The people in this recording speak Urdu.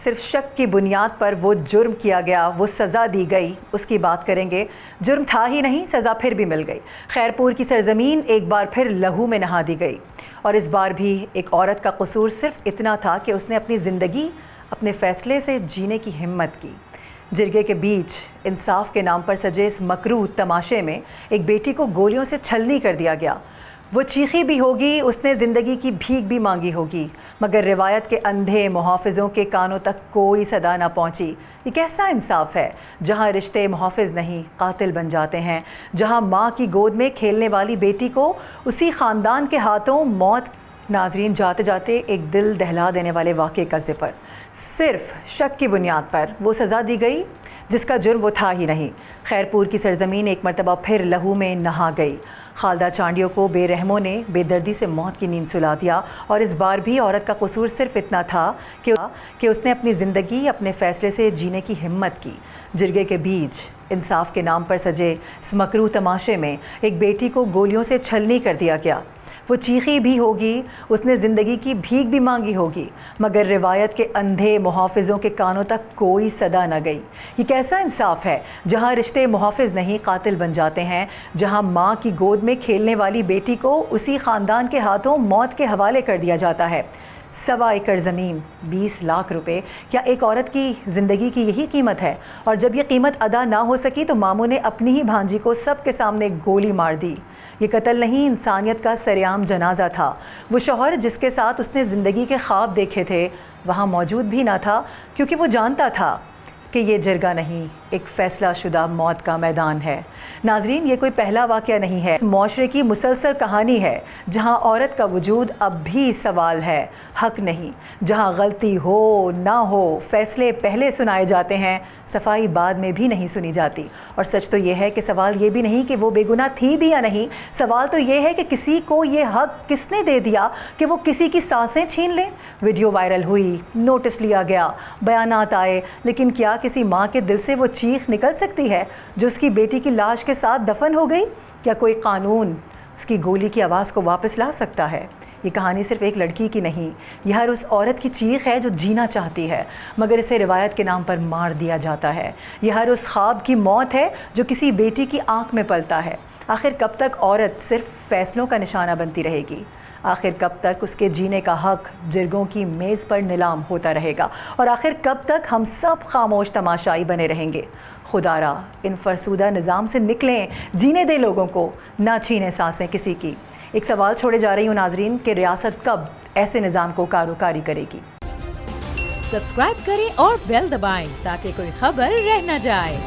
صرف شک کی بنیاد پر وہ جرم کیا گیا، وہ سزا دی گئی، اس کی بات کریں گے۔ جرم تھا ہی نہیں، سزا پھر بھی مل گئی۔ خیرپور کی سرزمین ایک بار پھر لہو میں نہا دی گئی، اور اس بار بھی ایک عورت کا قصور صرف اتنا تھا کہ اس نے اپنی زندگی اپنے فیصلے سے جینے کی ہمت کی۔ جرگے کے بیچ انصاف کے نام پر سجے اس مکروہ تماشے میں ایک بیٹی کو گولیوں سے چھلنی کر دیا گیا۔ وہ چیخی بھی ہوگی، اس نے زندگی کی بھیک بھی مانگی ہوگی، مگر روایت کے اندھے محافظوں کے کانوں تک کوئی صدا نہ پہنچی۔ یہ کیسا انصاف ہے جہاں رشتے محافظ نہیں قاتل بن جاتے ہیں، جہاں ماں کی گود میں کھیلنے والی بیٹی کو اسی خاندان کے ہاتھوں موت۔ ناظرین، جاتے جاتے ایک دل دہلا دینے والے واقعے کا ذکر۔ صرف شک کی بنیاد پر وہ سزا دی گئی جس کا جرم وہ تھا ہی نہیں۔ خیرپور کی سرزمین ایک مرتبہ پھر لہو میں نہا گئی۔ خالدہ چانڈیو کو بے رحموں نے بے دردی سے موت کی نیند سلا دیا، اور اس بار بھی عورت کا قصور صرف اتنا تھا کہ اس نے اپنی زندگی اپنے فیصلے سے جینے کی ہمت کی۔ جرگے کے بیچ انصاف کے نام پر سجے اس مکروہ تماشے میں ایک بیٹی کو گولیوں سے چھلنی کر دیا گیا۔ وہ چیخی بھی ہوگی، اس نے زندگی کی بھیک بھی مانگی ہوگی، مگر روایت کے اندھے محافظوں کے کانوں تک کوئی صدا نہ گئی۔ یہ کیسا انصاف ہے جہاں رشتے محافظ نہیں قاتل بن جاتے ہیں، جہاں ماں کی گود میں کھیلنے والی بیٹی کو اسی خاندان کے ہاتھوں موت کے حوالے کر دیا جاتا ہے۔ 1.25 ایکڑ زمین، 20 لاکھ روپے، کیا ایک عورت کی زندگی کی یہی قیمت ہے؟ اور جب یہ قیمت ادا نہ ہو سکی تو ماموں نے اپنی ہی بھانجی کو سب کے سامنے گولی مار دی۔ یہ قتل نہیں، انسانیت کا سرعام جنازہ تھا۔ وہ شوہر جس کے ساتھ اس نے زندگی کے خواب دیکھے تھے وہاں موجود بھی نہ تھا، کیونکہ وہ جانتا تھا کہ یہ جرگہ نہیں، ایک فیصلہ شدہ موت کا میدان ہے۔ ناظرین، یہ کوئی پہلا واقعہ نہیں ہے، اس معاشرے کی مسلسل کہانی ہے جہاں عورت کا وجود اب بھی سوال ہے، حق نہیں۔ جہاں غلطی ہو نہ ہو، فیصلے پہلے سنائے جاتے ہیں، صفائی بعد میں بھی نہیں سنی جاتی۔ اور سچ تو یہ ہے کہ سوال یہ بھی نہیں کہ وہ بے گناہ تھی بھی یا نہیں، سوال تو یہ ہے کہ کسی کو یہ حق کس نے دے دیا کہ وہ کسی کی سانسیں چھین لے۔ ویڈیو وائرل ہوئی، نوٹس لیا گیا، بیانات آئے، لیکن کیا کسی ماں کے دل سے وہ چیخ نکل سکتی ہے جو اس کی بیٹی کی لاش کے ساتھ دفن ہو گئی؟ کیا کوئی قانون اس کی گولی کی آواز کو واپس لا سکتا ہے؟ یہ کہانی صرف ایک لڑکی کی نہیں، یہ ہر اس عورت کی چیخ ہے جو جینا چاہتی ہے مگر اسے روایت کے نام پر مار دیا جاتا ہے۔ یہ ہر اس خواب کی موت ہے جو کسی بیٹی کی آنکھ میں پلتا ہے۔ آخر کب تک عورت صرف فیصلوں کا نشانہ بنتی رہے گی؟ آخر کب تک اس کے جینے کا حق جرگوں کی میز پر نیلام ہوتا رہے گا؟ اور آخر کب تک ہم سب خاموش تماشائی بنے رہیں گے؟ خدا را ان فرسودہ نظام سے نکلیں، جینے دیں لوگوں کو، نہ چھینیں سانسیں کسی کی۔ ایک سوال چھوڑے جا رہی ہوں ناظرین کہ ریاست کب ایسے نظام کو کاروکاری کرے گی؟ سبسکرائب کریں اور بیل دبائیں تاکہ کوئی خبر رہ نہ جائے۔